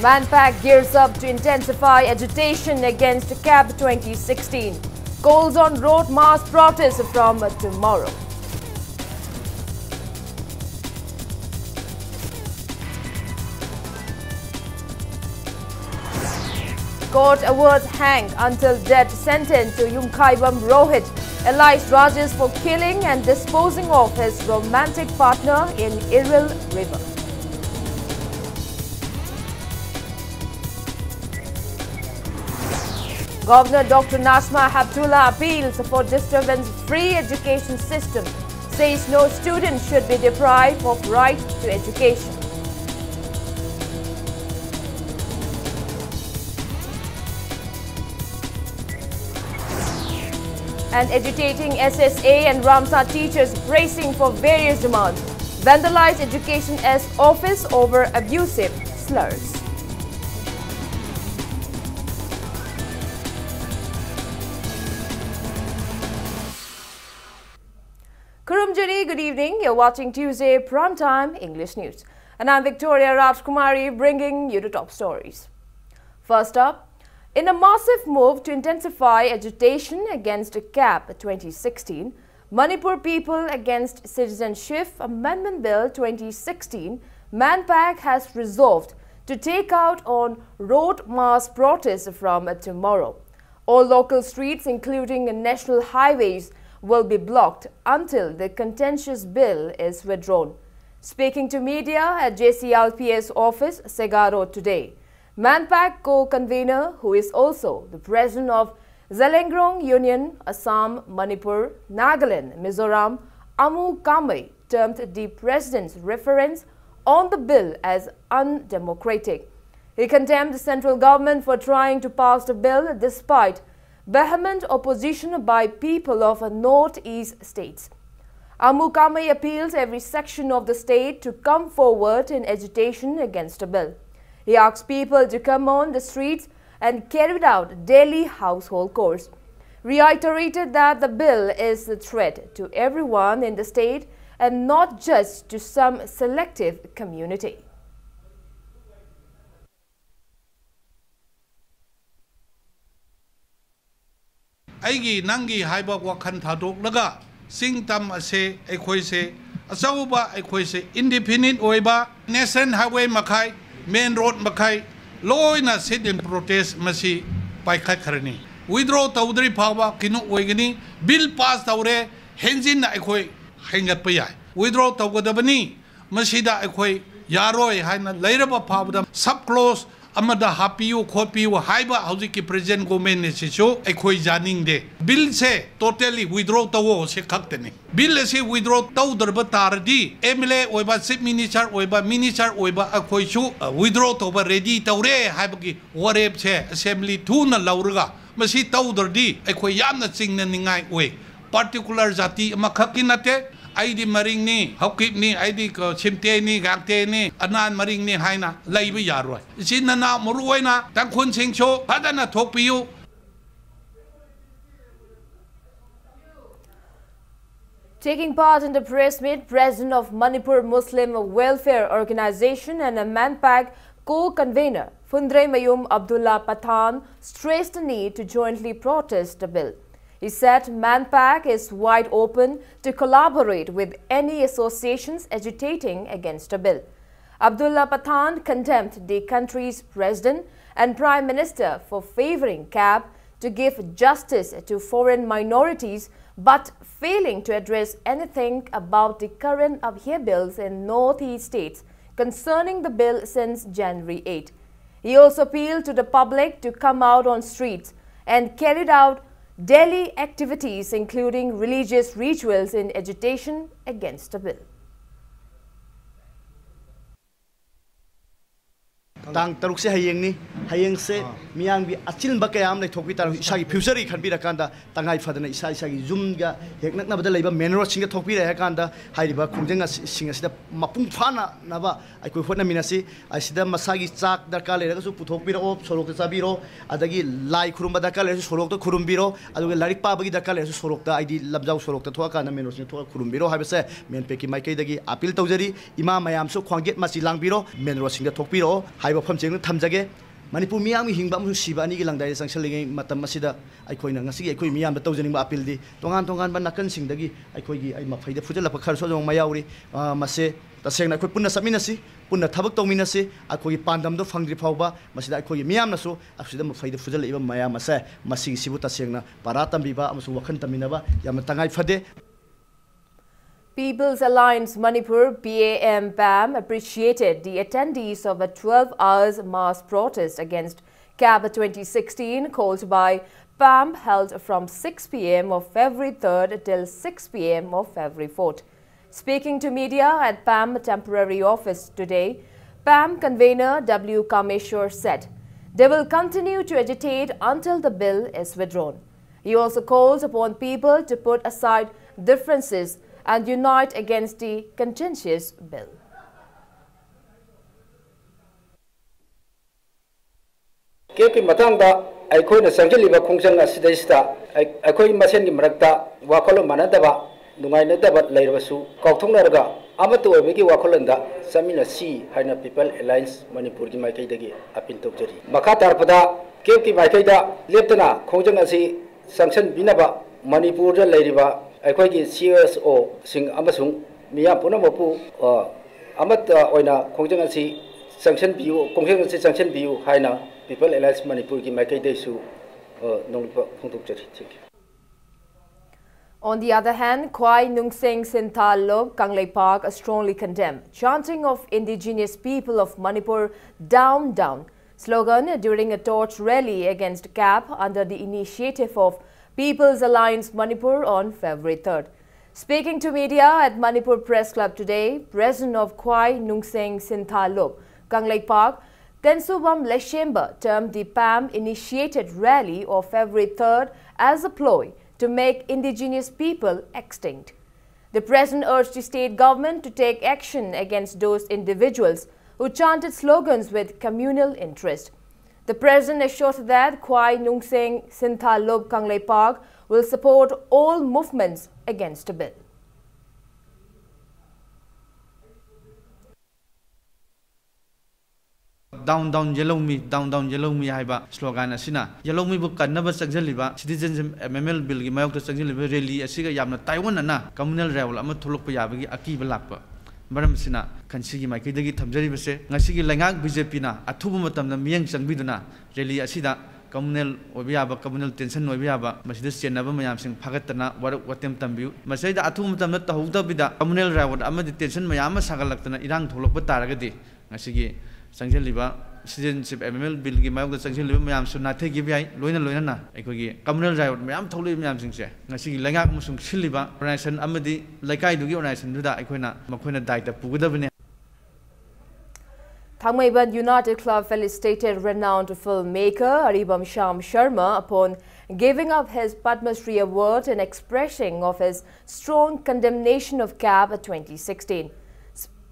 Manpack gears up to intensify agitation against CAB 2016. Calls on road mass protests from tomorrow. Court awards hang until death sentence to Yumkhaibam Rohit, alleged charges for killing and disposing of his romantic partner in Iril River. Governor Dr. Nasma Habtullah appeals for disturbance-free education system, says no student should be deprived of right to education. And agitating SSA and Ramsar teachers bracing for various demands. Vandalized Education S office over abusive slurs. Kurumjani, good evening. You're watching Tuesday Primetime English News. And I'm Victoria Rajkumari bringing you the top stories. First up, in a massive move to intensify agitation against CAB 2016, Manipur People Against Citizenship Amendment Bill 2016, Manpack has resolved to take out on road mass protests from tomorrow. All local streets, including national highways, will be blocked until the contentious bill is withdrawn. Speaking to media at JCLPS office, Segaro today, Manpack co-convener, who is also the president of Zelengrong Union, Assam, Manipur, Nagaland, Mizoram, Amu Kamai, termed the president's reference on the bill as undemocratic. He condemned the central government for trying to pass the bill despite vehement opposition by people of northeast states. Amu Kamai appeals every section of the state to come forward in agitation against the bill. He asked people to come on the streets and carried out daily household chores. Reiterated that the bill is a threat to everyone in the state and not just to some selective community. Aigi nangi haiba wakan thadok laga sing tam ase ekhoi se achauba ekhoi se independent oiba nation highway makai main road makai loina sit in protest masi paikhat kharani withdraw tawdri phawa kinu oigani bill pass tawre hengin na ekhoi hengat pa yai withdraw tawgadabani masida ekhoi yaroi haina leiraba phawda sub close amada hapiu khopiu haiba hauji present government ne sisu ekhoi janing de bill se totally withdraw tawo se khakteni bill se withdraw tawdarba tardi mla oiba chief minister oiba akhoi su withdraw toba ready tawre haibagi warep se assembly thuna lauraga masi tawdardi ekhoi yamna chingna ningai oi particular jati amakhaki nate ID maring ni hokip ni ID ko chimte ni gakte ni anan maring ni haina laiba yaroi sinana muruoina tangkhun singcho padana thokpiu. Taking part in the press meet, President of Manipur Muslim Welfare Organization and a Manpack co-convener Fundre Mayum Abdullah Pathan stressed the need to jointly protest the bill. He said Manpack is wide open to collaborate with any associations agitating against the bill. Abdullah Pathan condemned the country's president and prime minister for favoring CAB to give justice to foreign minorities but failing to address anything about the current upheavals in northeast states concerning the bill since January 8. He also appealed to the public to come out on streets and carried out daily activities including religious rituals in agitation against the bill. Tang taruk se hayeng se miyang bi achil ba kayam le thokpi tar isagi future ri khanbi rakanda tangai fadana isagi zoom ga heknak na bada leiba main road singa thokpi re hakanda hairiba khungjenga singa sida mapung phana naba aikoi hotna minasi asida masagi chak darka le raga su puthokpi ro sorok ta sabiro adagi lai khurumba darka le sorok ta khurumbiro aduga larik pa bagi darka le sorok ta id labjau sorok ta thoka na main road singa thoka khurumbiro habase main peki mai kai dagi appeal tawjari ima mayam su khwangjet machi langbiro main road singa thokpi ro haiba wafam cheng thamjage Manipur miyam gi hingba mu siba ani gi langdai sangsalingai matam asida aikoi na ngasi aikoi miyam da tawjaning ba appeal di tongan ba nakan sing dagi aikoi gi ai mafaida fujala pakhar so jong mayauri mase taseng na aikoi punna saminasi punna thabak tawminasi aikoi pandam do fangri phawba masida aikoi miyam na so asida mafaida fujala iba mayam ase masing sibu taseng na paratam biba amusu wakhan taminaba yam tangai fade. People's Alliance Manipur PAM appreciated the attendees of a 12 hours mass protest against CAB 2016 called by PAM held from 6 p.m. of February 3rd till 6 p.m. of February 4th. Speaking to media at PAM temporary office today, PAM convener W. Kameshwar said they will continue to agitate until the bill is withdrawn. He also calls upon people to put aside differences and unite against the contentious bill. Kepi matangda aikoi na sangjaliba khongjang asidaista aikoi masen gi marakta wakolo manadaba nungai nadaba leirbasu kaukthongnarga amatu obegi wakolanda samina si haina People Alliance Manipur gi maikai dagi apin tokjari makha tarpada kepi maikai da leptana khongjang asi sanction binaba Manipur da leiriba aikoi CSO sing amasung miya punamopu amat oina khongjang asi sanction biu khongjang asi sanction biu haina People Alliance Manipur ki maikai desu nongpa phongtukjari. On the other hand, Khwai Nungseng Sinthal Lop Kanglei Park strongly condemned chanting of indigenous people of Manipur down down slogan during a torch rally against CAB under the initiative of People's Alliance Manipur on February 3rd. Speaking to media at Manipur Press Club today, President of Khwai Nungseng Sinthal Lop Kanglei Park Tensubam Leshemba termed the PAM-initiated rally of February 3rd as a ploy to make indigenous people extinct. The President urged the state government to take action against those individuals who chanted slogans with communal interest. The President assured that Khwai Nungseng Sinthal Lop Kanglei Park will support all movements against the bill. Down down yellow me haiba slogan asina yellow me bu kannaba changjaliba citizenship amendment bill gi mayok ta changjaliba rally asiga yamna taiwan na communal rally ama thulukpa yabagi akiba lakpa maram sina khansigi maiki dagi thamjari base ngasigi langak BJP na athubu matamna miyang changbiduna rally asida communal obiaba communal tension obiaba masida chenaba mayam sing phagatna warak watem tambiu masaida athubu matamna tahugda bida communal rally ama tension mayam sagalaktana irang thulukpa taragadi ngasigi Sangjaliba citizenship amendment bill gi mayok da sangjaliba mayam su na thegi bi ai loina na aikoi gi communal riot mayam tholi mayam singse ngasi gi lengak musung siliba organization amadi laikai du gi organization du da aikoina makoina daita pugudabne. Thangmaiban United Club felicitated renowned filmmaker Aribam Sham Sharma upon giving up his Padma Shri award and expressing of his strong condemnation of CAB 2016.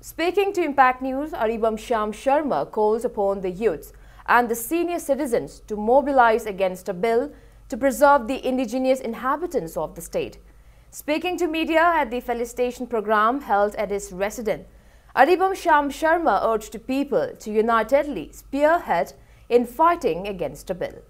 Speaking to Impact News, Aribam Sham Sharma calls upon the youths and the senior citizens to mobilize against a bill to preserve the indigenous inhabitants of the state. Speaking to media at the felicitation program held at his residence, Aribam Sham Sharma urged people to unitedly spearhead in fighting against a bill.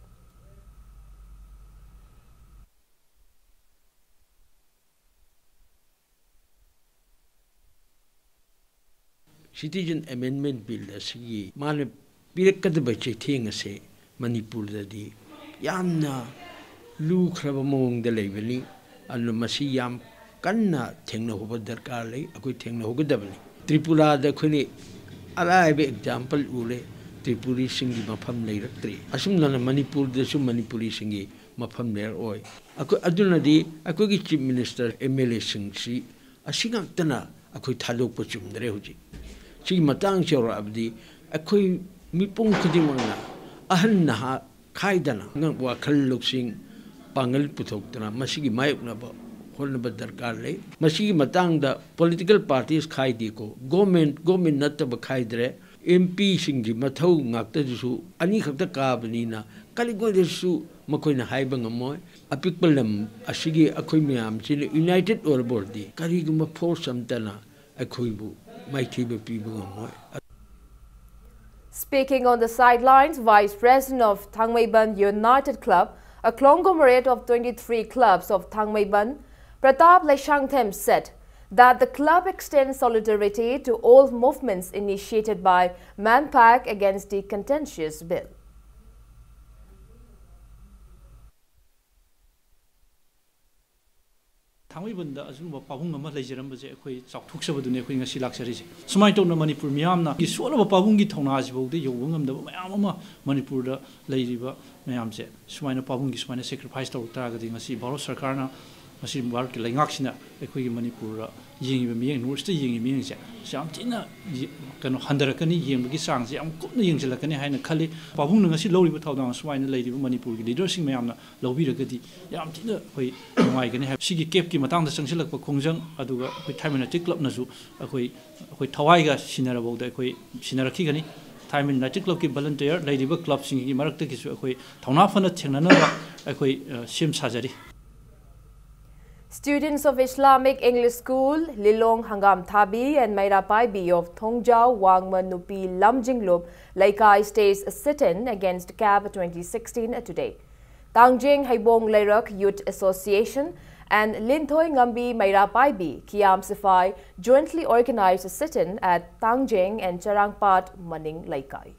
Citizen Amendment Bill asigi mane pirekkadaba chetheng ase Manipur dadi yamna lu khraba mongda leibani anu masi yam kanna thengna hoba darkar lei akoi thengna hogadabani Tripura da khuni alaibe example ule Tripuri singi mafam leiraktre asumna Manipur da sum Manipuri singi mafam ler oi akoi aduna di akoi gi chief minister MLA singsi asingam tana akoi thalok pachumdre hoji Chi matang chora abdi akoi mipong khudimangna ahan na khaidana ngang wa khalluk sing pangal puthokna masigi mayukna ba holna darkar le masigi matang da political parties khaidi ko government natta ba khaidre MP singi mathau ngakta su ani khakta ka banina kaligo su makoina haiba ngamoy apikpalam asigi akoi myam chin united or bordi kariguma force amtana akoi bu Speaking on the sidelines, Vice President of Thangmeiban United Club, a conglomerate of 23 clubs of Thangmeiban, Pratap Leshangthem said that the club extends solidarity to all movements initiated by Manpack against the contentious bill. Thangmeibanda asumba pabung ama leijarambaje akhoi chauthuksabadune akhoi ngasi laksarisi sumai tawna Manipur miyamna gi solaba pabung gi thongna asibaude yobungamdaba mayam ama Manipur da leiriba mayamse sumaina pabung gi sumaina sacrifice tawtaragadi ngasi Bharat Sarkarna ngasi Bharat ki laingaksina akhoi gi Manipur yengiba miyang north ta yengi miyangse yam tina kano handarakani yengbagi sangse yam kupna yengsilakani haina khali pabung ngasi loriba thawdang sumaina leiriba Manipur gi leader sing mayamna lobiragadi yam tina khoi ngai gani sigi cap ki matang da sangsilak pa khongjang aduga khoi Thaimanati club na su khoi thawai ga sinarabau da khoi sinarakhi gani Thaimanati club ki volunteer leiriba club sing gi marak ta ki su khoi thawna phana thengnana ba khoi sim sajari. Students of Islamic English School, Lilong Hangam Thabi and Maira Paibi of Thongjau Wangman Nupi Lamjinglup, Laikai stays a sit-in against CAB 2016 today. Tangjing Haibong Lairak Youth Association and Linthoy Ngambi Maira Paibi, Kiam Sifai, jointly organized a sit-in at Tangjing and Charangpat Maning Laikai.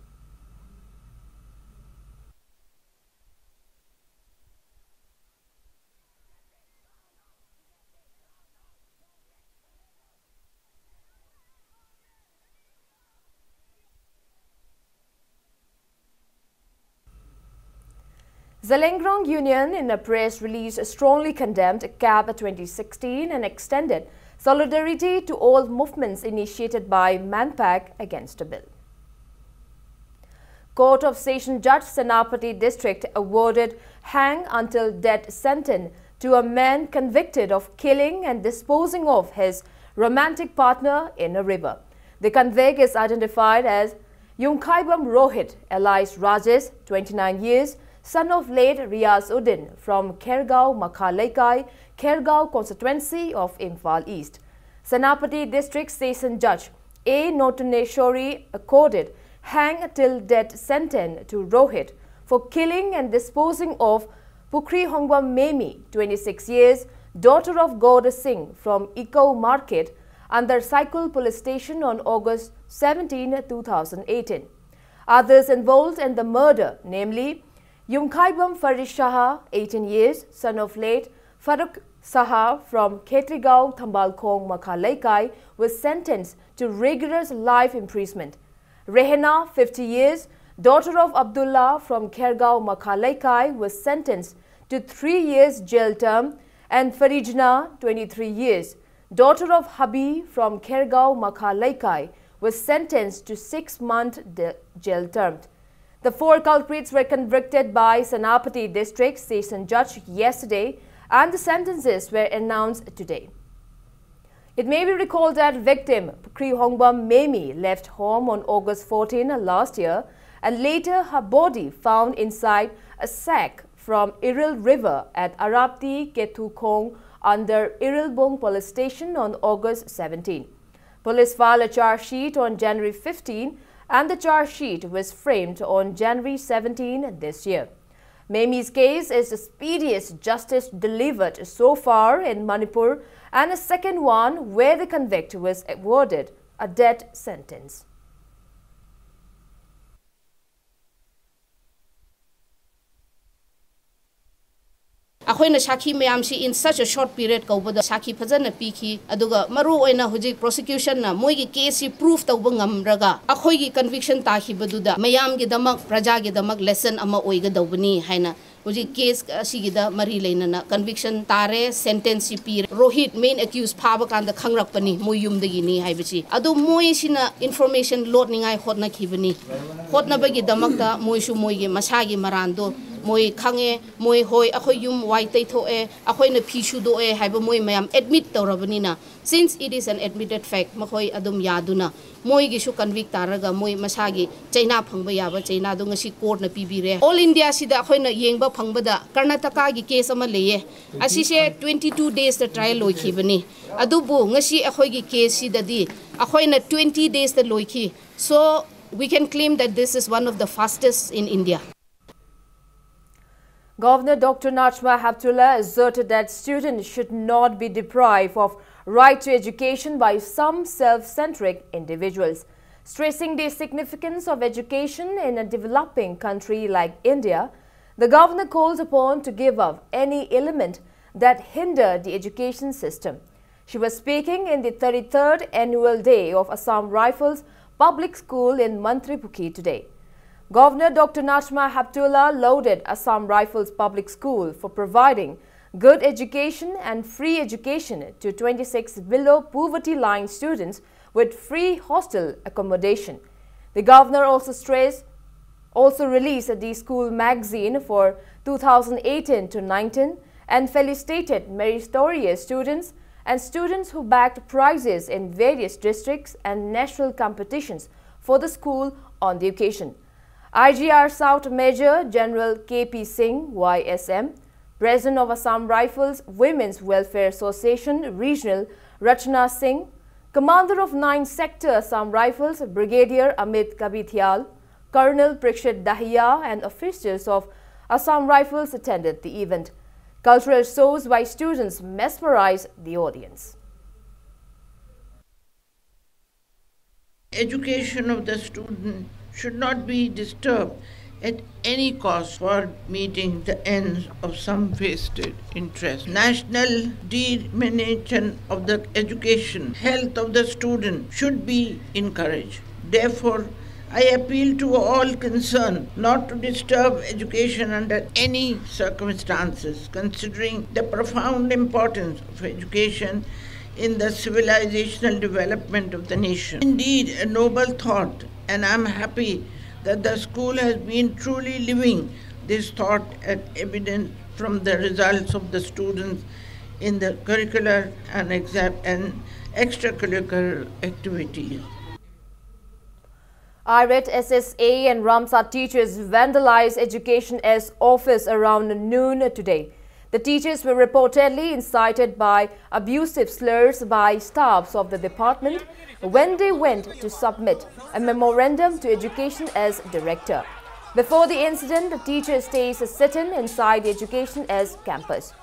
Zelengrong Union in a press release strongly condemned CAB 2016 and extended solidarity to all movements initiated by Manpack against the bill. Court of Session Judge Senapati District awarded hang until death sentence to a man convicted of killing and disposing of his romantic partner in a river. The convict is identified as Yumkhaibam Rohit, alias Rajesh, 29 years, son of late Riaz Uddin from Khergaon Makhalaikai, Khergaon constituency of Imphal East. Senapati District Session Judge A. Notaneshwari accorded hang till death sentence to Rohit for killing and disposing of Pukri Hongwam Memi, 26 years, daughter of Gauda Singh from Eco Market under Cycle Police Station on August 17, 2018. Others involved in the murder, namely Yumkhaibam Farish Shah, 18 years, son of late Farooq Saha from Khetrigao, Thambalkhong, Makhalaikai, was sentenced to rigorous life imprisonment. Rehena, 50 years, daughter of Abdullah from Khergaon, Makhalaikai, was sentenced to 3 years jail term, and Farijna, 23 years, daughter of Habi from Khergaon, Makhalaikai, was sentenced to 6-month jail term. The 4 culprits were convicted by Senapati District Session Judge yesterday, and the sentences were announced today. It may be recalled that victim Pukri Hongbam Memi left home on August 14 last year, and later her body found inside a sack from Iril River at Arapti Ketukhong under Irilbong Police Station on August 17. Police filed a charge sheet on January 15, and the charge sheet was framed on January 17 this year. Memi's case is the speediest justice delivered so far in Manipur, and a second one where the convict was awarded a death sentence. अखोइना साखी ma'am in such a short period कौबदा साखी फजन पीखी अदुगा मरु ओइना हुजिक प्रोसिक्यूशन ना मोइगी केस प्रूफ तौब ngamraga अखोइगी कन्विक्शन ताखिबदुदा मैम गी दमक प्रजा गी दमक लेसन अमा ओइगदौबनी हाइना हुजिक केस असिगिदा मरी लेना कन्विक्शन तारे सेंटेंस पी रोहित मेन एक्यूज फाब कांदा खंगरकपनी मोयुमदगिनी हाइबची अदु मोइसिना इन्फॉर्मेशन लोडनिंगाय होतनाखिबनी होतनबगी दमकता मोइसु मोइगी मसागी मरांदो मोई खांगे मोई होय अखोय युम वाई तैथोए अखोयना फिसुदोए हाइबा मोई मयाम एडमिट तौरबनिना since it is an admitted fact मखोय अदुम यादुना मोईगिसु कन्विक्ट तारगा मोई मसागी चैना फंगबा याबा चैना दो ngasi कोर्ट न पीबीरे ऑल इंडिया सिदा अखोयना येंगबा फंगबदा कर्नाटका गी केस अमा लेये असिसे 22 डेज द ट्रायल लोइखिबनी अदुबु ngasi अखोयगी केस सिददी अखोयना 20 डेज द लोइखि so We can claim that this is one of the fastest in India. Governor Dr. Najma Heptulla asserted that students should not be deprived of right to education by some self-centric individuals. Stressing the significance of education in a developing country like India, the governor called upon to give up any element that hindered the education system. She was speaking in the 33rd annual day of Assam Rifles Public School in Mantripukhi today. Governor Dr. Najma Heptulla lauded Assam Rifles Public School for providing good education and free education to 26 below poverty line students with free hostel accommodation. The governor also released the school magazine for 2018 to 19 and felicitated meritorious students and students who bagged prizes in various districts and national competitions for the school on the occasion. IGR South Major General KP Singh, YSM, President of Assam Rifles Women's Welfare Association Regional Rachna Singh, Commander of 9th Sector Assam Rifles Brigadier Amit Kabithial, Colonel Prikshit Dahiya and officials of Assam Rifles attended the event. Cultural shows by students mesmerized the audience. Education of the student should not be disturbed at any cost for meeting the ends of some vested interest. National diminution of the education, health of the student should be encouraged. Therefore, I appeal to all concerned not to disturb education under any circumstances, considering the profound importance of education in the civilizational development of the nation. Indeed, a noble thought, and I am happy that the school has been truly living this thought as evident from the results of the students in the curricular and extracurricular activities. Irate SSA and Ramsar teachers vandalized Education S office around noon today. The teachers were reportedly incited by abusive slurs by staffs of the department when they went to submit a memorandum to Education S director. Before the incident, the teacher stays sitting inside the Education S campus.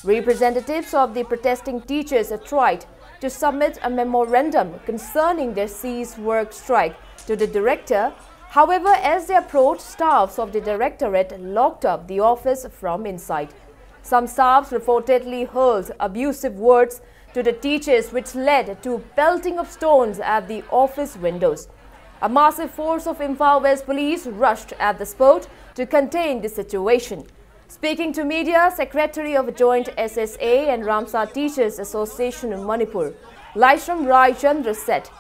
Representatives of the protesting teachers tried to submit a memorandum concerning their cease work strike to the director. However, as they approached, staffs of the directorate locked up the office from inside. Some staffs reportedly hurled abusive words to the teachers, which led to pelting of stones at the office windows. A massive force of Imphal West police rushed at the spot to contain the situation. Speaking to media, Secretary of Joint SSA and Ramsar Teachers Association in Manipur, Laishram Rai Chandra said,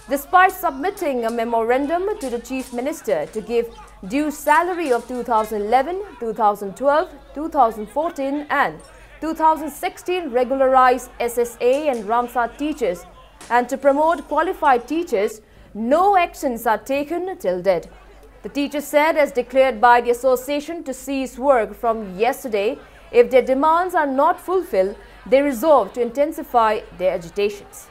despite submitting a memorandum to the Chief Minister to give due salary of 2011, 2012, 2014 and 2016 regularized SSA and Ramsar teachers and to promote qualified teachers, no actions are taken till date. The teachers said, as declared by the association to cease work from yesterday, if their demands are not fulfilled, they resolve to intensify their agitations.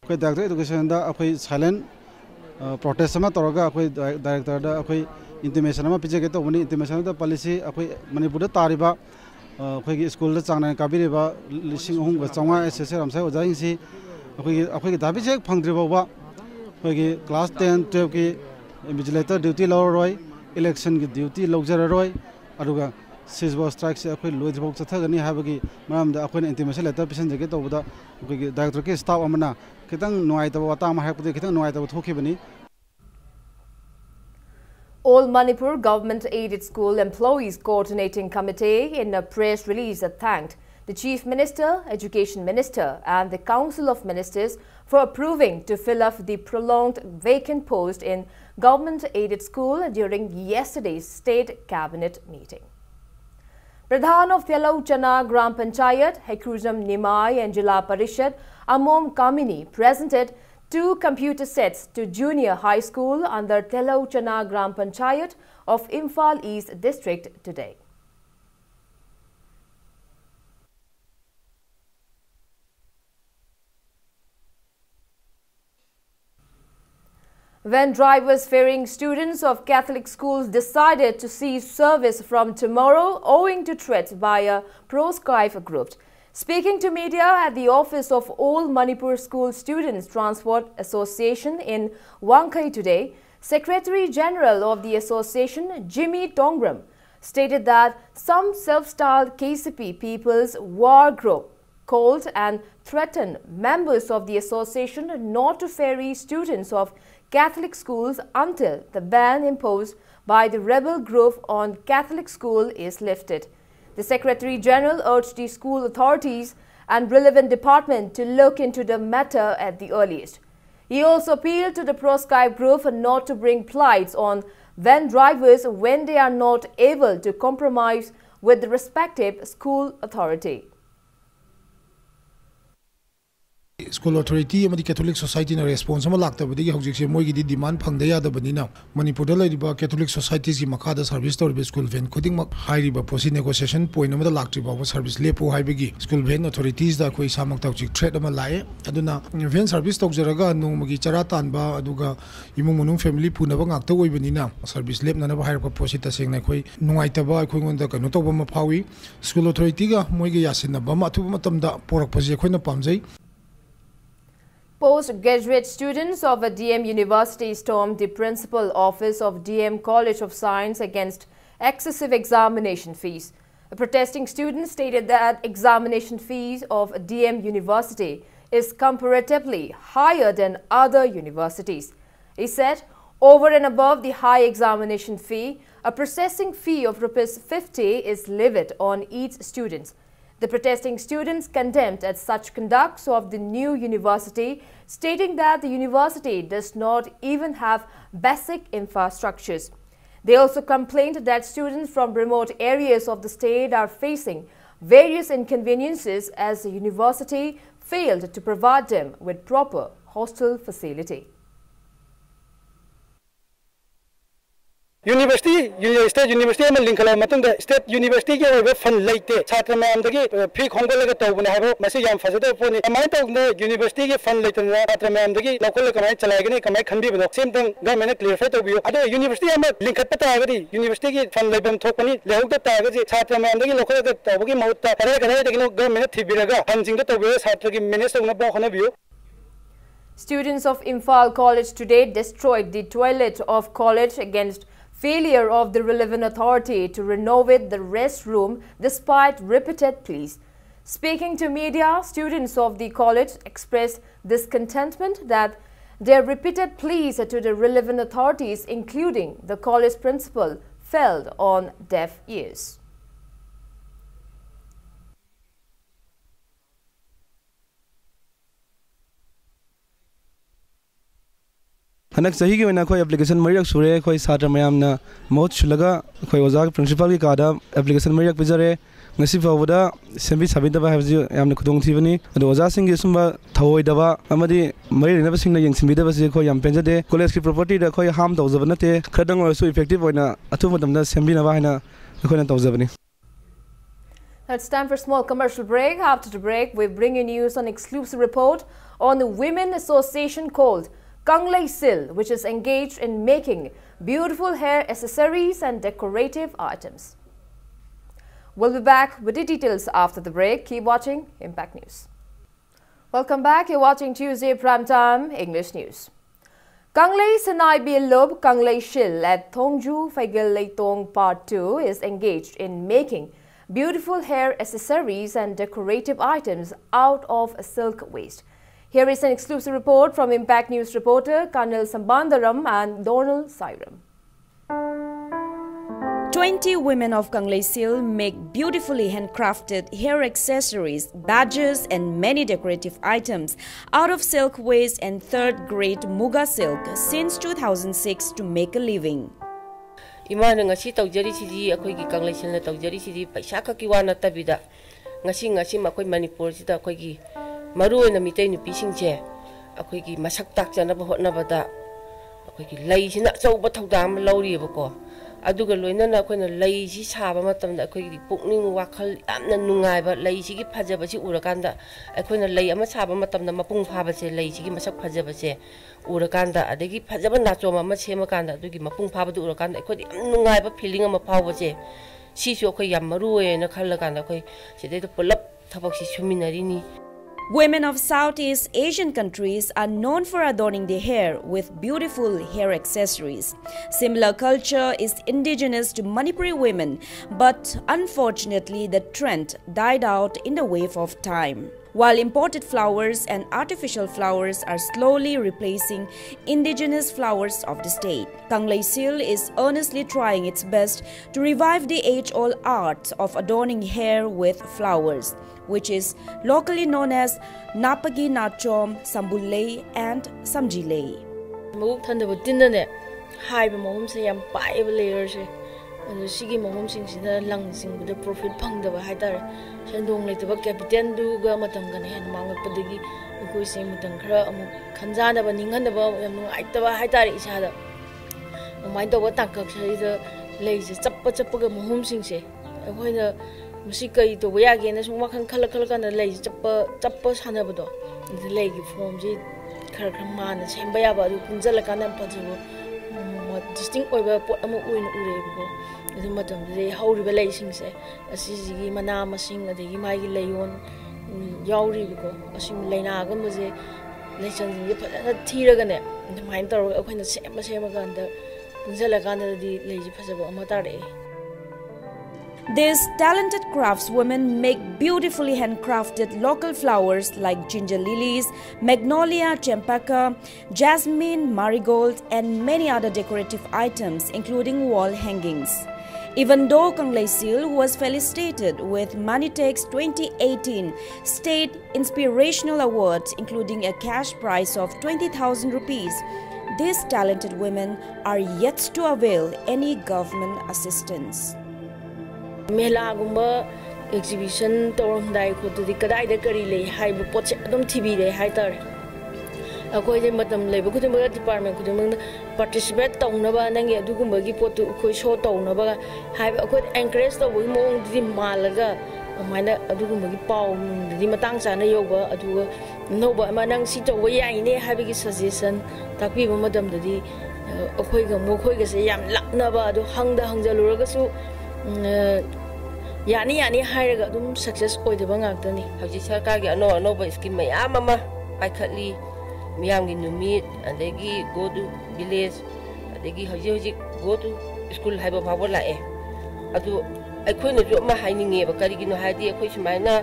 Director Education da silent protest sama toroga director da intimation ama pije to mani intimation da policy Manipur da tariba school da changna kabiriba lising hung ba chonga SSA ramsai oja si dabi check phangdri ba class 10 12 ki invigilator duty loroi election ki duty logjararoi aduga Siswa strikes Louis Box Tagani Habagi, Madam the Aquan intimation letter, Pisan Jacket over the director staff Amana, Kitang Noita Watam Hapu, Kitang Noita Hokibani. All Manipur government-aided school employees coordinating committee in a press release thanked the Chief Minister, Education Minister and the Council of Ministers for approving to fill up the prolonged vacant post in government-aided school during yesterday's state cabinet meeting. Pradhan of Telouchana Gram Panchayat, Hekruzam Nimai and Jila Parishad, Amom Kamini presented 2 computer sets to junior high school under Telouchana Gram Panchayat of Imphal East District today. Van drivers ferrying students of Catholic schools decided to cease service from tomorrow owing to threats by a pro-Skype group. Speaking to media at the office of All Manipur School Students Transport Association in Wangkai today, Secretary General of the association, Jimmy Tongram, stated that some self-styled KCP People's War Group called and threatened members of the association not to ferry students of Catholic schools until the ban imposed by the rebel group on Catholic school is lifted. The Secretary General urged the school authorities and relevant department to look into the matter at the earliest. He also appealed to the pro-Skype group not to bring plights on van drivers when they are not able to compromise with the respective school authority. School authority and the Catholic Society na response ama lakta badi hojik se moi gi demand phangda ya da bani na Manipur da laiba Catholic societies gi makada service tor be school van khuding mak high ba posi negotiation point ama da laktri ba service lepo hai bagi school van authorities da koi samak taw chik threat ama lai aduna van service tok jaraga no magi chara tan ba aduga imung munung family puna ba ngak ta oi bani na service lep na ba hai ba posi ta seng na koi nungai ta ba koi ngon da kanu to ba ma phawi school authority ga moi gi yasin na ba ma thu matam da porak pasi khoi na pamjai. Postgraduate students of a DM University stormed the principal office of DM College of Science against excessive examination fees. A protesting student stated that examination fees of a DM University is comparatively higher than other universities. He said, over and above the high examination fee, a processing fee of ₹50 is levied on each student. The protesting students condemned at such conducts of the new university, stating that the university does not even have basic infrastructures. They also complained that students from remote areas of the state are facing various inconveniences as the university failed to provide them with proper hostel facility. University, State University, and Lincoln, State University, fund late, Satamam, the pre Congo Town, Massiam Fazado, amount of the University fund late, Satamam, the local command, Chalagani, can be the same thing, government clear photo view. Other University, Lincoln Patagari, University fund label company, Leoka Tagazi, Satamam, the local Togi Mota, government Tibiraga, Hansing the Tobias had to give Minister of view. Students of Imphal College today destroyed the toilet of college against failure of the relevant authority to renovate the restroom despite repeated pleas. Speaking to media, students of the college expressed discontentment that their repeated pleas to the relevant authorities, including the college principal, fell on deaf ears. Hanak sahi ki wena koi application mariak sure koi satra mayam na mot shulaga koi wazak principal ki kada application mariak pijare ngasi fawada sembi sabida ba habji yamna khudong thibani ado waza sing gi sumba thawoi daba amadi mari na basing na yeng simbi daba se koi yam penjade college ki property da koi harm tawjabana te khadang oisu effective oina athu madam da sembi na ba haina koi na tawjabani. It's time for a small commercial break. After the break, we bring you news on exclusive report on the women association called Kanglei Sil, which is engaged in making beautiful hair accessories and decorative items. We'll be back with the details after the break. Keep watching Impact News. Welcome back. You're watching Tuesday Primetime English News. Kanglei Sanai Bilob Kanglei Shil at Thongju Faigil Leitong Part 2 is engaged in making beautiful hair accessories and decorative items out of silk waste. Here is an exclusive report from Impact News reporter Kanil Sambandaram and Donald Sairam. 20 women of Kanglei Sil make beautifully handcrafted hair accessories, badges and many decorative items out of silk waste and third-grade Muga silk since 2006 to make a living. Imana ngasi tawjari sidi akoi gi Kanglei Sil na tawjari sidi paisa ka kiwana tabida ngasi makoi Manipur sida akoi gi maru na mitay nupi singche akoi gi masak tak jana ba hotna bada akoi gi lai sina chau ba thawdam lauri ba ko aduga loinana akoina lei si saba matamda akoi pukning wakhal yamna nungaiba lei sigi phajaba si urakanda akoina lei ama saba matamda mapung phaba se lei sigi masak phajaba se urakanda adegi phajaba nachoma ama sema kanda adugi mapung phaba du urakanda akoi yam nungaiba feeling ama phawba se sisu akoi yam maru ena khalla kanda akoi sidai pulap thabak si suminari ni. Women of Southeast Asian countries are known for adorning their hair with beautiful hair accessories. Similar culture is indigenous to Manipuri women, but unfortunately the trend died out in the wave of time. While imported flowers and artificial flowers are slowly replacing indigenous flowers of the state, Kanglaisil is earnestly trying its best to revive the age-old art of adorning hair with flowers, which is locally known as Napagi Nachom, Sambulei and Samjilei. Sigi mahom sing sida lang sing buda profit phang da ba haidar sendong le ba capital du ga matam ga ne mang padagi koi se mutan khara amu khanja da ba ningan da ba yam ngai ta ba haidar isa da mai da ba tak kak sai da le se chappa ga mahom sing se koi da musi kai to ba ya ge na sung wakhan khala khala kan le chappa sana ba do le gi form ji khara khara ma na sem ba ya ba du kunjala kan na pa ju distinct over pot amu uin urebo adu matam de hauriba leising se asigi mana masing adegi magi leyon yauri ko asim leina gam je lesion ji phada thiraga ne main tor akoina sema ganda punjala ganda di leji phajabo amatare. These talented craftswomen make beautifully handcrafted local flowers like ginger lilies, magnolia, champaka, jasmine, marigold, and many other decorative items, including wall hangings. Even though Kanglaisil was felicitated with Manitech's 2018 State Inspirational Awards, including a cash prize of 20,000 rupees, these talented women are yet to avail any government assistance. Mela gumba exhibition torom dai ko to dikadai da kari le hai bu pot adum tv le hai tar akoi de matam le bu ku department ku de participate tawna ba nang adu gumba gi pot ko show tawna ba hai akoi encourage to bu mong di malaga maina adu gumba gi paw di matang sa na yo ba adu no ba ma nang si to wa yai ne hai bi suggestion takpi ba madam da di akoi ga mo khoi ga se yam lakna ba adu hangda hangjalu ga su yani hairaga dum success oidaba ngakdani hauji sarkar gi ano ba scheme mayam ama paikhatli miyam gi numit adegi go to village adegi hauji go to school haiba phawa lae adu aikhoina ju ma haininge ba kari gi no haidi akhoi sumaina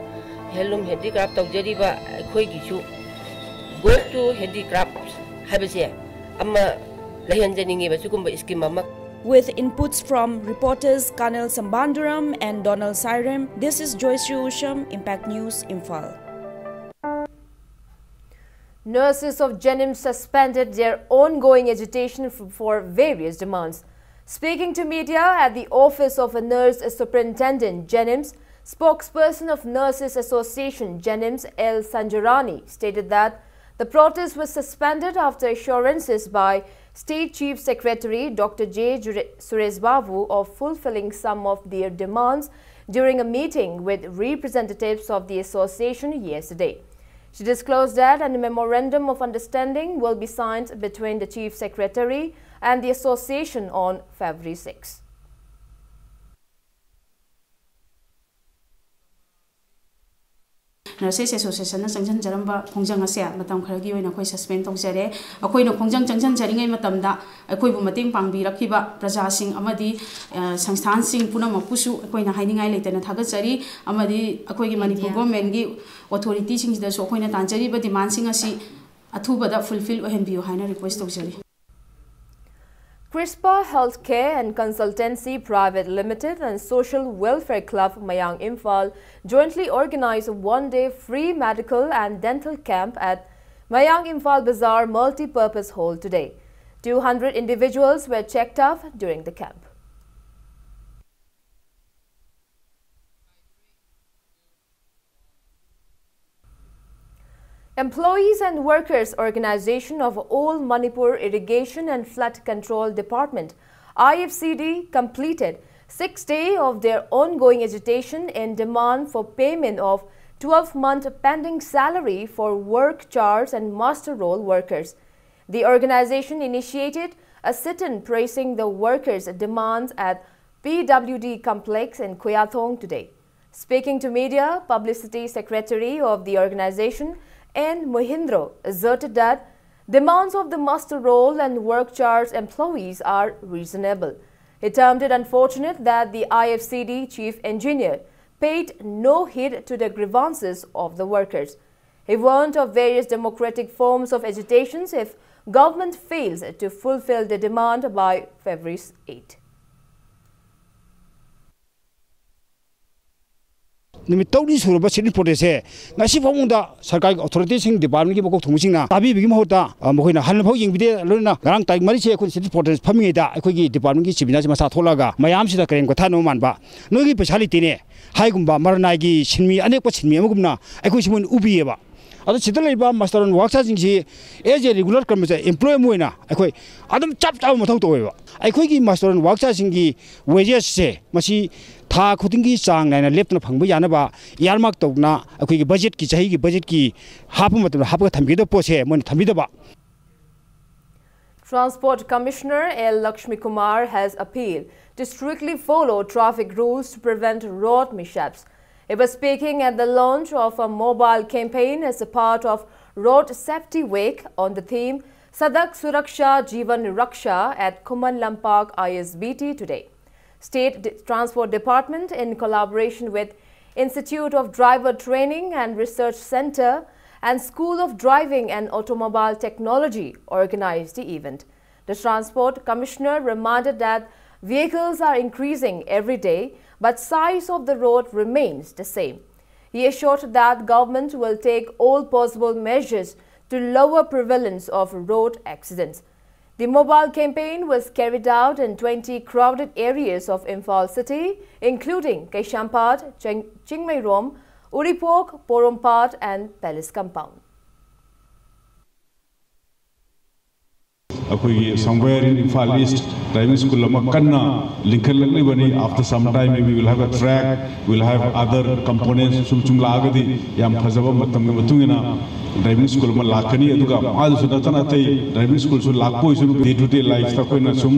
helum handicraft tawjari ba akhoi gi su go to handicraft haiba se amma lahanjaninge ba sukumba scheme ama. With inputs from reporters Kanel Sambanduram and Donald Sirem, this is Joyce Usham, Impact News, Imphal. Nurses of Jenims suspended their ongoing agitation for various demands. Speaking to media at the office of a nurse superintendent, Jenims, spokesperson of Nurses Association Jenims L. Sanjarani stated that the protest was suspended after assurances by State Chief Secretary Dr. J. Suresbabu of fulfilling some of their demands during a meeting with representatives of the association yesterday. She disclosed that a memorandum of understanding will be signed between the Chief Secretary and the association on February 6. Nurses Association na changchan jaramba khongjang ase matam kharagi oina khoi suspend tawjare akoi no khongjang changchan jaringai matamda akoi bu mating pangbi rakhiba praja sing amadi sansthan sing punama pusu akoi na hainingai leitena thagachari amadi akoi gi Manipur government gi authority sing da so akoi na tanjari ba demand sing asi athuba da fulfill ohen biu haina request tawjari. CRISPA Healthcare and Consultancy Private Limited and Social Welfare Club Mayang Imphal jointly organized a one-day free medical and dental camp at Mayang Imphal Bazaar Multi-Purpose Hall today. 200 individuals were checked up during the camp. Employees and Workers Organization of All Manipur Irrigation and Flood Control Department IFCD completed 6 days of their ongoing agitation in demand for payment of 12-month pending salary for work charge and master roll workers. The organization initiated a sit-in praising the workers' demands at PWD complex in Kyathong today. Speaking to media, Publicity Secretary of the organization, N. Mohindro, asserted that demands of the master roll and work charge employees are reasonable. He termed it unfortunate that the IFCD chief engineer paid no heed to the grievances of the workers. He warned of various democratic forms of agitations if government fails to fulfill the demand by February 8. Nimit tawni surba sitting protest ngasi phawungda sarkari authority sing department ki bokok thungsingna tabi bigi mahota mokhina han phau yingbide lona garang taik mari che khun sitting protest phamingi da akhoi gi department ki sibina ma sa tholaga mayam sida karen ko thano manba nogi pesali tine haigumba marnai gi sinmi anek pa sinmi amugumna akhoi simun ubieba ado chidal iba master on worksa jingsi as a regular कर्मचारी employee Moina अखोई आदम चप चप मथौ तोयबा अखोई की master on worksa जिंगी wages से मसी था खुदिंगी चांग नायना लेपना फंगबा यानबा यारमाक तौना अखोई की बजट की चाही की बजट की हाप मतलब हाप का थंबीदो पोसे मन थंबीदबा. Transport Commissioner L. Lakshmi Kumar has appealed to strictly follow traffic rules to prevent road mishaps. He was speaking at the launch of a mobile campaign as a part of Road Safety Week on the theme Sadak Suraksha Jeevan Raksha at Kuman Lampak ISBT today. State Transport Department, in collaboration with Institute of Driver Training and Research Center and School of Driving and Automobile Technology, organized the event. The Transport Commissioner reminded that vehicles are increasing every day, but size of the road remains the same. He assured that government will take all possible measures to lower prevalence of road accidents. The mobile campaign was carried out in 20 crowded areas of Imphal city, including Kaishampad, Chingmairom, Uripok, Porompat and Palace Compound. Somewhere in Imphal East, driving school after some time we will have a track, we will have other components driving school lakani aduga adu sunatana tai driving school su lakpo isu day to day life ta koina sum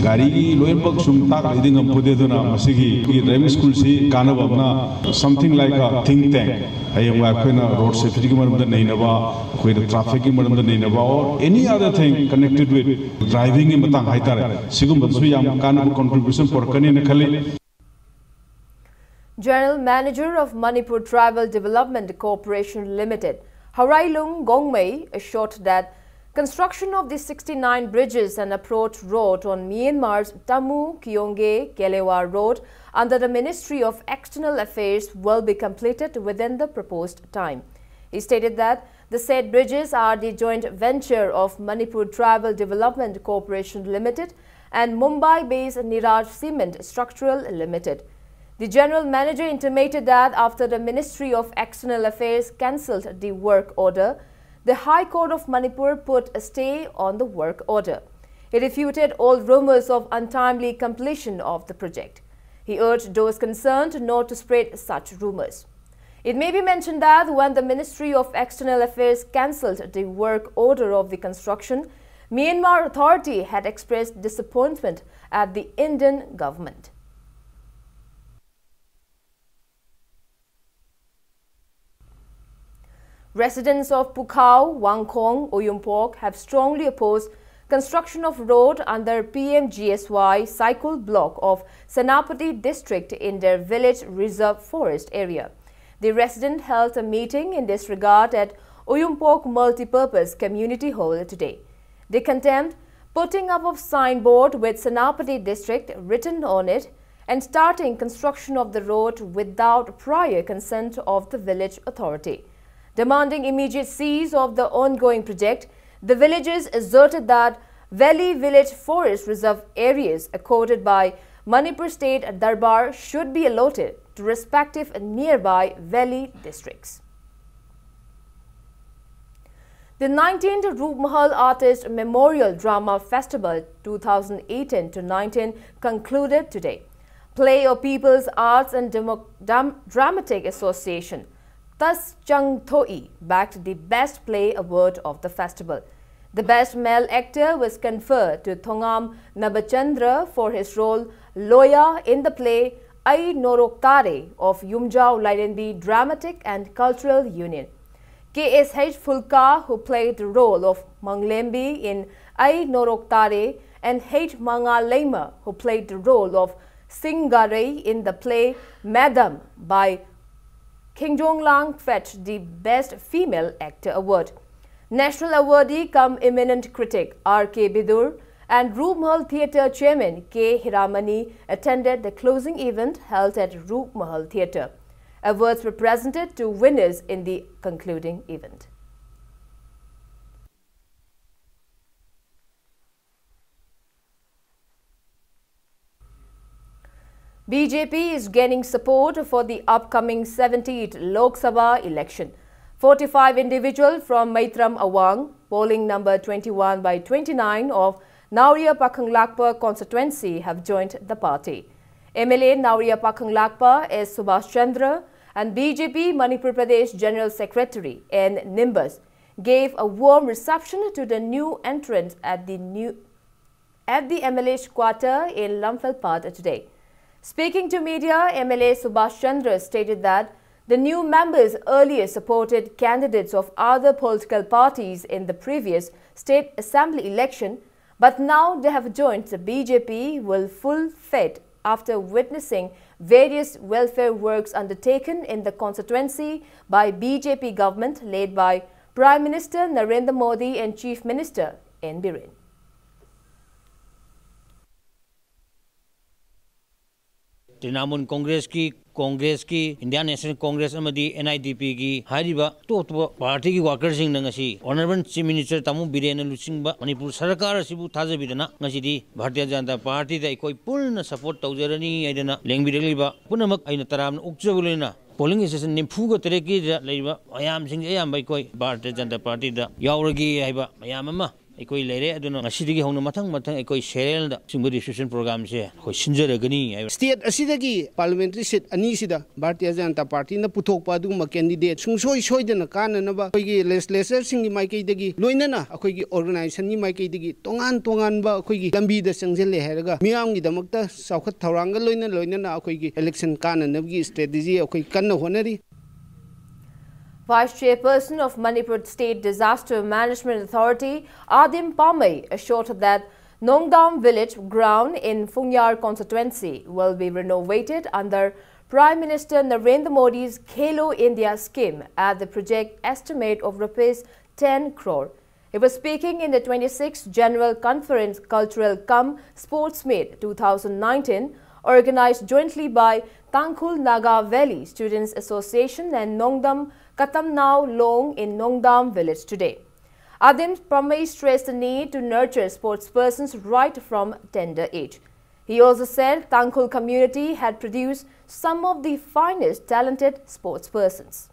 gari gi loinbak sum tak leading am pode dona masigi driving school si kana bamna something like a think tank ayam koina road safety ki maram da nahi naba koina traffic ki maram da nahi naba or any other thing connected with driving in matang haitare sigum basu yam kana contribution por kani ne khale. General Manager of Manipur Tribal Development Corporation Limited, Harailung Gongmei, assured that construction of the 69 bridges and approach road on Myanmar's Tamu Kyongge Kelewa Road under the Ministry of External Affairs will be completed within the proposed time. He stated that the said bridges are the joint venture of Manipur Tribal Development Corporation Limited and Mumbai-based Niraj Cement Structural Limited. The General Manager intimated that after the Ministry of External Affairs cancelled the work order, the High Court of Manipur put a stay on the work order. He refuted all rumors of untimely completion of the project. He urged those concerned not to spread such rumors. It may be mentioned that when the Ministry of External Affairs cancelled the work order of the construction, Myanmar Authority had expressed disappointment at the Indian government. Residents of Pukhao, Wangkhong, Oyumpok have strongly opposed construction of road under PMGSY cycle block of Senapati district in their village reserve forest area. The resident held a meeting in this regard at Oyumpok Multipurpose Community Hall today. They condemned putting up of signboard with Senapati district written on it and starting construction of the road without prior consent of the village authority. Demanding immediate cease of the ongoing project, the villagers asserted that Valley Village Forest Reserve areas accorded by Manipur State Darbar should be allotted to respective nearby valley districts. The 19th Roop Mahal Artist Memorial Drama Festival 2018-19 concluded today. Play of People's Arts and Dramatic Association, Thus Chung Thoi, backed the Best Play Award of the festival. The Best Male Actor was conferred to Thongam Nabachandra for his role Loya in the play Ai Noroktare of Yumjao Lairenbi Dramatic and Cultural Union. KSH Fulka, who played the role of Manglembi in Ai Noroktare, and H. Mangalema, who played the role of Singare in the play Madam by King Jonglang, fetched the Best Female Actor Award. National awardee cum eminent critic R.K. Bidur and Roop Mahal Theatre Chairman K. Hiramani attended the closing event held at Roop Mahal Theatre. Awards were presented to winners in the concluding event. BJP is gaining support for the upcoming 70th Lok Sabha election. 45 individuals from Maitram Awang, polling number 21/29 of Nauria Pakhang Lakpa constituency have joined the party. MLA Nauria Pakhang Lakpa S. Subhash Chandra and BJP Manipur Pradesh General Secretary N. Nimbus gave a warm reception to the new entrants at the MLA's quarter in Lamphel today. Speaking to media, MLA Subhash Chandra stated that the new members earlier supported candidates of other political parties in the previous state assembly election, but now they have joined the BJP with full faith after witnessing various welfare works undertaken in the constituency by BJP government led by Prime Minister Narendra Modi and Chief Minister N. Biren. Trinamun Congress ki Indian National Congress amadi NIDP ki hariba to party ki workers sing ngasi Honorable Chief Minister Tamu Biren Lucingba Manipur Sarkar asibu thajabidana ngasi di Bharatiya Janata Party da ikoi purna support tawjarani aidana lengbireliba punamak aina taram ukjabulena polling station nimfuga tereki leiba ayam sing ayam bai koi Bharatiya Janata Party da yauragi haiba ayam ama ikoi lere aduna ngasidigi hongna mathang ikoi serial da singba registration program se khoi sinjaragani state asidagi parliamentary seat ani sida Bharatiya Janata Party na puthokpa aduguma candidate sungsoi soidana kananaba khoigi legislature singi maikei dagi loinana akhoi organization ni maikei dagi tongan ba akhoi lambi da sangjelle heraga miyam gi damakta saukhat thoranga loinana akhoi election kananabgi strategy akhoi kanna honari. Vice Chairperson of Manipur State Disaster Management Authority, Adim Pamay, assured that Nongdam village ground in Fungyar constituency will be renovated under Prime Minister Narendra Modi's Khelo India scheme at the project estimate of Rs 10 crore. He was speaking in the 26th General Conference Cultural Cum Sports Meet 2019, organized jointly by Tangkhul Naga Valley Students Association and Nongdam Katamnao Long in Nongdam village today. Adim Pramay stressed the need to nurture sportspersons right from tender age. He also said Tangkhul community had produced some of the finest talented sportspersons.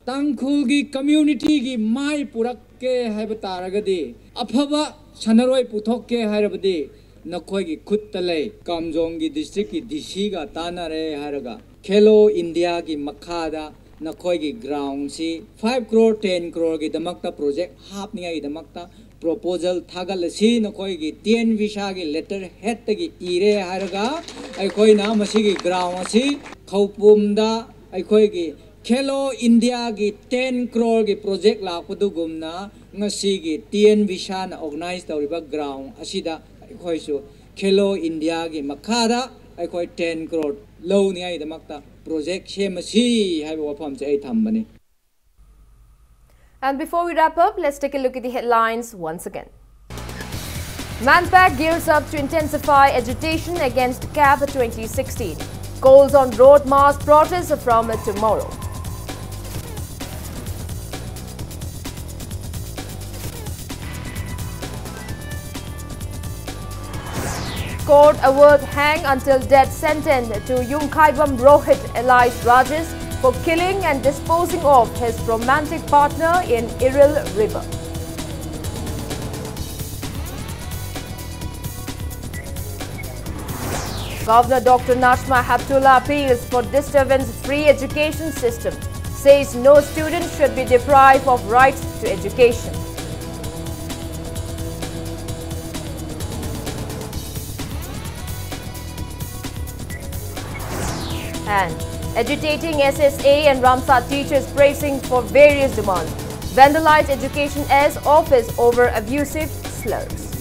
Tangkhul gi community gi mai purak ke haibataragadi afaba sanaroi puthok ke hairabadi nakoi gi khutta lei kamjong gi district gi DC ga tanare haraga Khelo India gi makhada nakoi gi ground si 5 crore 10 crore gi damakta project hapninga gi damakta proposal thagal si nakoi gi 10 visa gi letter head gi ire haraga aikoi na masi gi ground si khaupumda aikoi gi Khelo India gi 10 crore gi project la kudugumna ngasi gi TN visa na organize tawriba ground asida khoi su Khelo India gi makhada khoi 10 crore low ni ai damakta project semasi haiba wafam che ai thambani. And before we wrap up, let's take a look at the headlines once again. Manpack gears up to intensify agitation against CAB 2016. Calls on road mass protests from tomorrow. Court award hang until death sentence to Yungkhaibam Rohit alias Rajesh for killing and disposing of his romantic partner in Iril River. Governor Dr. Najma Heptullah appeals for disturbance-free education system, says no student should be deprived of rights to education. And agitating SSA and Ramsar teachers bracing for various demands. Vandalized Education Air's office over abusive slurs.